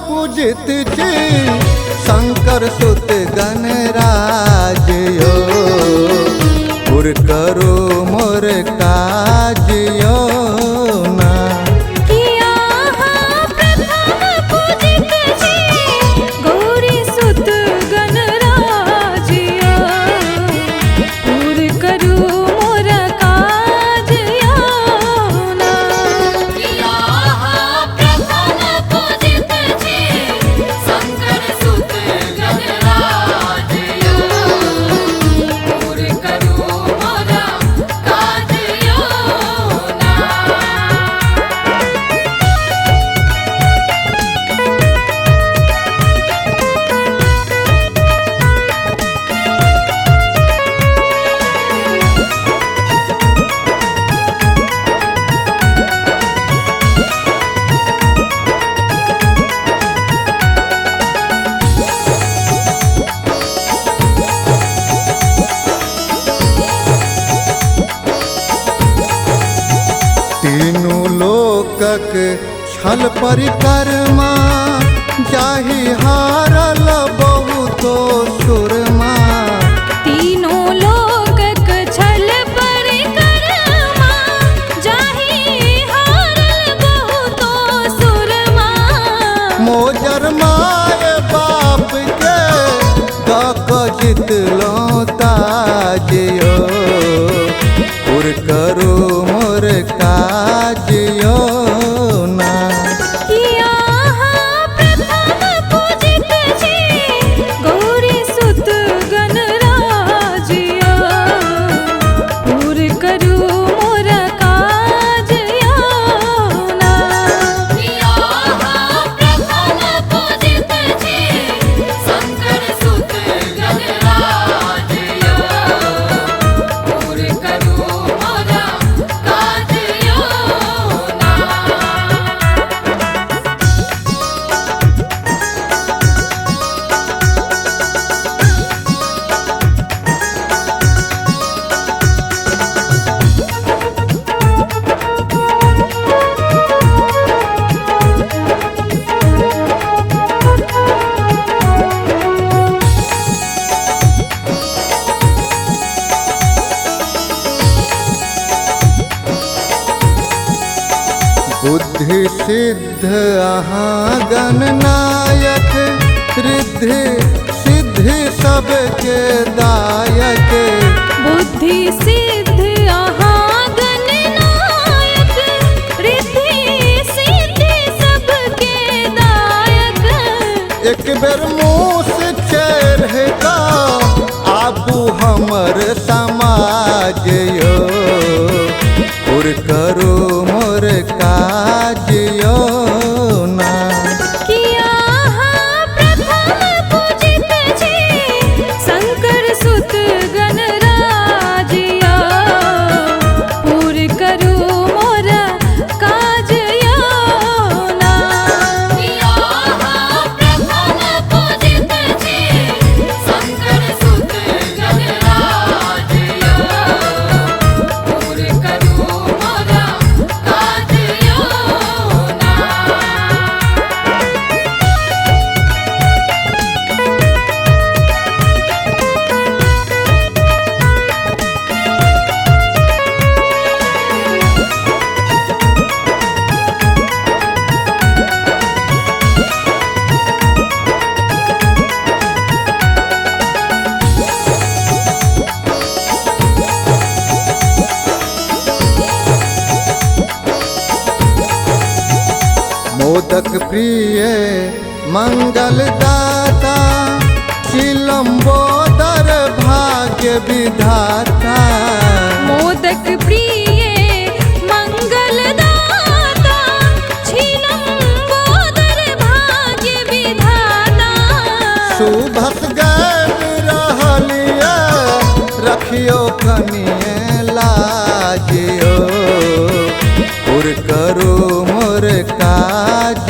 पूजित जी शंकर सुत गणराज यो। पुर करो मोर काज यो ना। किया प्रथम पूजित जी गौरी सुत गणराज यो। पुर करू मोर काज यो ना। किया प्रथम पूजित जी शंकर सुत गणराज यो। पुर करू मोर काज यो ना। तीनों लोकक छल परिक्रमा जाहि हारल बहुतो सुरमा। तीनों लोकक छल परिक्रमा जाहि हारल बहुतो सुरमा। मोजर माय बाप के दक जितलो ताज यो। पुर करो मोर काज यो ना। किया प्रथम पूजित जी गौरी सुत गणराज यो। पुर करू मोर काज यो ना। किया प्रथम पूजित जी शंकर सुत गणराज यो। पुर करू मोर काज यो ना। बुद्धि सिद्ध अहाँ गणनायक। रिद्धि सिद्धि सबके दायक। बुद्धि सिद्ध अहाँ गणनायक। रिद्धि सिद्धि सबके दायक। एक बेर मुँह से चढ़ता आबू हमर समाज यो। पुर करो मोर काज यो ना। किया प्रथम पूजित जी शंकर सुत गणराज यो। पुर करू मोर काज यो ना। किया प्रथम पूजित जी शंकर सुत गणराज यो। पुर करू मोर काज यो ना। मोदक प्रिय मंगल दाता। चिलम्बोदर भाग्य विधाता। मोदक प्रिय मंगल दाता। छिलम्बोदर भाग्य विधाता। सुभस गैर रहलिया रखियो कनिए लाज यो। पुर करो मोर काज